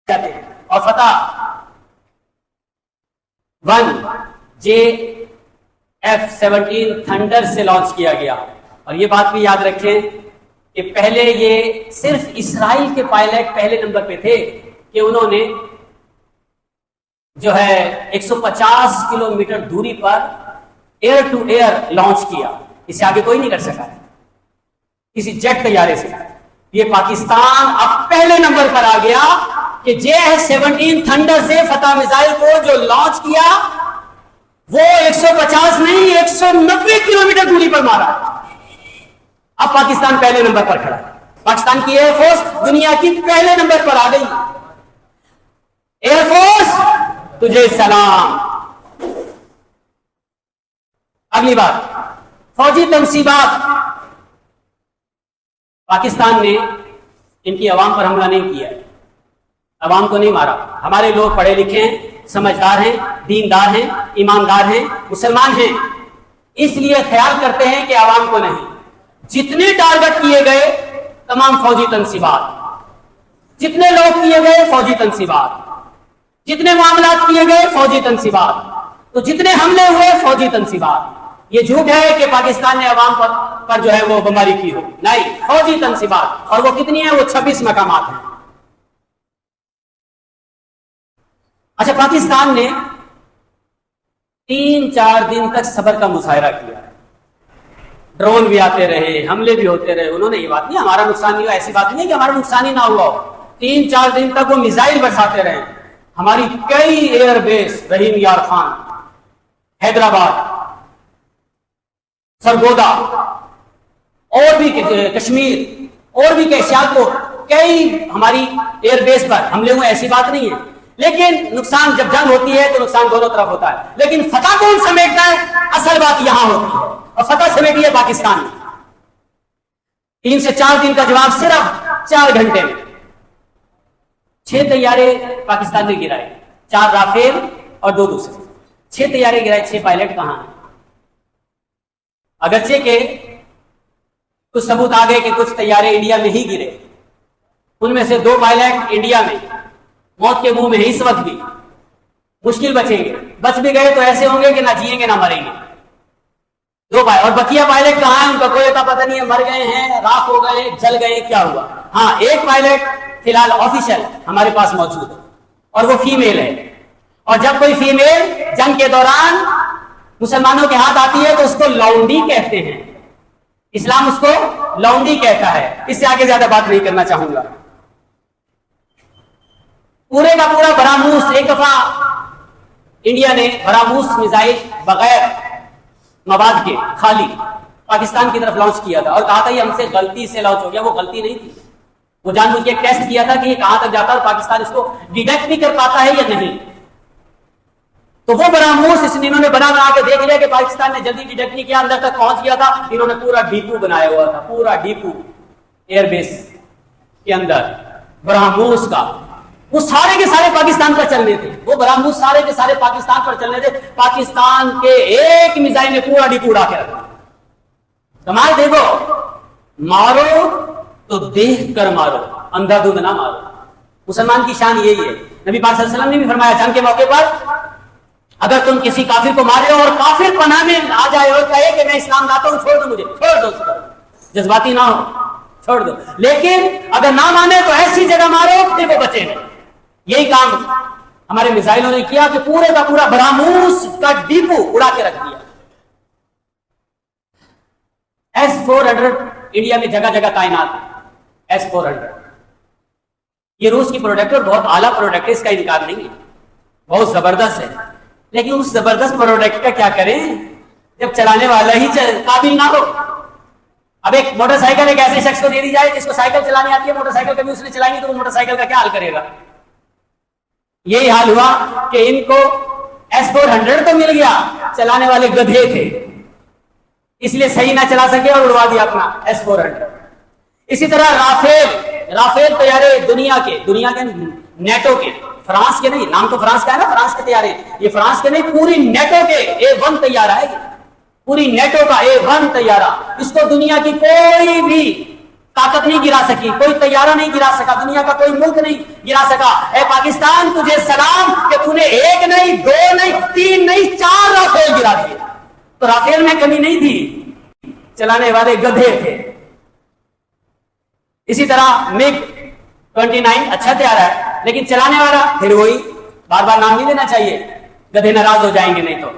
جاتے ہیں اور فتح 1JF-17 تھنڈر سے لانچ کیا گیا. اور یہ بات بھی یاد رکھیں کہ پہلے یہ صرف اسرائیل کے پائلٹ پہلے نمبر پہ تھے کہ انہوں نے جو ہے 150 کلومیٹر دوری پر ایئر ٹو ایئر لانچ کیا. اس سے آگے کوئی نہیں کر سکا کسی جیٹ طیارے سے. یہ پاکستان اب پہلے نمبر پر آ گیا کہ JF-17 تھنڈر سے فتح میزائل کو جو لانچ کیا وہ 150 نہیں 190 کلومیٹر دوری پر مارا. اب پاکستان پہلے نمبر پر کھڑا. پاکستان کی ایئر فورس دنیا کی پہلے نمبر پر آ گئی. ایئر فورس تجھے سلام. اگلی بات فوجی تنصیبات. پاکستان نے ان کی عوام پر حملہ نہیں کیا, عوام کو نہیں مارا. ہمارے لوگ پڑھے لکھے ہیں, سمجھدار ہیں, دیندار ہیں, ایماندار ہیں, مسلمان ہیں, اس لیے خیال کرتے ہیں کہ عوام کو نہیں. جتنے ٹارگٹ کیے گئے تمام فوجی تنصیبات, جتنے لوگ کیے گئے فوجی تنصیبات, جتنے معاملات کیے گئے فوجی تنصیبات, تو جتنے حملے ہوئے فوجی تنصیبات. یہ جھوٹ ہے کہ پاکستان نے عوام پر جو ہے وہ بمباری کی ہو, نہیں, فوجی تنصیبات. اور وہ کتنی ہیں؟ وہ 26 مقامات ہیں. اچھا, پاکستان نے 3-4 دن تک صبر کا مظاہرہ کیا. ڈرون بھی آتے رہے, حملے بھی ہوتے رہے. انہوں نے یہ بات نہیں ہمارا نقصان نہیں ہوا, ایسی بات نہیں ہے کہ ہمارا نقصان ہی نہ ہوا ہو. 3-4 دن تک وہ میزائل برساتے رہے. ہماری کئی ایئر بیس, رحیم یار خان, حیدرآباد, سرگودا, اور بھی کشمیر, اور بھی سیالکوٹ, کئی ہماری ایئر بیس پر حملے ہوئے, ایسی بات نہیں ہے. لیکن نقصان جب جنگ ہوتی ہے تو نقصان دونوں طرف ہوتا ہے. لیکن فتح کون سمیٹتا ہے؟ اصل بات یہاں ہوتی ہے, اور فتح سمیٹی ہے پاکستان نے. 3 سے 4 دن کا جواب صرف 4 گھنٹے میں. 6 طیارے پاکستان نے گرائے, 4 رافیل اور 2 دوسرے. 6 طیارے گرائے, 6 پائلٹ کہاں ہیں؟ اگرچہ کہ کچھ ثبوت آ گئے کہ کچھ طیارے انڈیا میں ہی گرے, ان میں سے 2 پائلٹ انڈیا میں موت کے منہ میں ہے اس وقت بھی, مشکل بچیں گے. بچ بھی گئے تو ایسے ہوں گے کہ نہ جیئیں گے نہ مریں گے. 2 پائلٹ, اور بقیہ پائلٹ کہاں ہیں؟ ان کا کوئی پتہ نہیں ہے, مر گئے ہیں, راکھ ہو گئے, جل گئے, کیا ہوا. ہاں, 1 پائلٹ فی الحال آفیشل ہمارے پاس موجود ہے, اور وہ فیمیل ہے. اور جب کوئی فیمیل جنگ کے دوران مسلمانوں کے ہاتھ آتی ہے تو اس کو لونڈی کہتے ہیں. اسلام اس کو لونڈی کہتا ہے. اس سے آگے زیادہ بات نہیں کرنا چاہوں گا. پورے کا پورا براموس, ایک دفعہ انڈیا نے براموس میزائل بغیر مواد کے خالی پاکستان کی طرف لانچ کیا تھا, اور کہا تھا یہ ہم سے غلطی سے لانچ ہو گیا. وہ غلطی نہیں تھی, وہ جان بوجھ کے ٹیسٹ کیا تھا کہ یہ کہاں تک جاتا ہے اور پاکستان اس کو ڈیٹیکٹ بھی کر پاتا ہے یا نہیں. تو وہ براموس انہوں نے بنا کے دیکھ لیا کہ پاکستان نے جلدی ڈیٹیکٹ نہیں کیا, اندر تک پہنچ گیا تھا. انہوں نے پورا ڈیپو بنایا ہوا تھا, پورا ڈیپو ایئر بیس کے اندر براموس کا. وہ سارے کے سارے پاکستان پر چلنے تھے, وہ براموس سارے کے سارے پاکستان پر چلنے تھے. پاکستان کے ایک میزائل نے پورا ڈیپو اڑا کے رکھا. کمال دیکھو, مارو تو دیکھ کر مارو, اندھا دھند نہ مارو. مسلمان کی شان یہی ہے. نبی پاک صلی اللہ علیہ وسلم نے بھی فرمایا جنگ کے موقع پر اگر تم کسی کافر کو مارے ہو اور کافر پناہ میں آ جائے اور کہے کہ میں اسلام لاتا ہوں, چھوڑ دو مجھے, چھوڑ دو اس کو, جذباتی نہ ہو, چھوڑ دو. لیکن اگر نہ مانے تو ایسی جگہ مارو کہ وہ بچے نہیں. یہی کام ہمارے میزائلوں نے کیا کہ پورے کا پورا براموس کا ڈیپو اڑا کے رکھ دیا. S-400 انڈیا میں جگہ جگہ تعینات ہے. S-400 یہ روس کی پروڈکٹ اور بہت اعلیٰ پروڈکٹ ہے, اس کا انکار نہیں ہے, بہت زبردست ہے. لیکن اس زبردست پروڈکٹ کا کیا کریں جب چلانے والا ہی قابل نہ ہو. اب ایک موٹر سائیکل ایک ایسے شخص کو دے دی جائے جس کو سائیکل چلانے آتی ہے, موٹر سائیکل کبھی اس نے چلائی نہیں, تو وہ موٹر سائیکل کا کیا حال کرے گا؟ یہی حال ہوا کہ ان کو S-400 تو مل گیا, چلانے والے گدھے تھے, اس لیے صحیح نہ چلا سکے اور اڑوا دیا اپنا S-400. اسی طرح رافیل طیارے دنیا کے نیٹو کے, فرانس کے نہیں, نام تو فرانس کا ہے نا, فرانس کے طیارے, یہ فرانس کے نہیں, پوری نیٹو کے A1 طیارہ ہے, پوری نیٹو کا A1 طیارہ. اس کو دنیا کی کوئی بھی طاقت نہیں گرا سکی، کوئی طیارہ نہیں گرا سکا، دنیا کا کوئی ملک نہیں گرا سکا۔ اے پاکستان تجھے سلام کہ تو نے ایک نہیں، دو نہیں، تین نہیں، 4 رافیل گرا دیے۔ تو رافیل میں کمی نہیں تھی، چلانے والے گدھے تھے۔ اسی طرح MiG 29 اچھا تیار ہے، لیکن چلانے والا پھر وہی، بار بار نام نہیں لینا چاہیے، گدھے ناراض ہو جائیں گے نہیں تو۔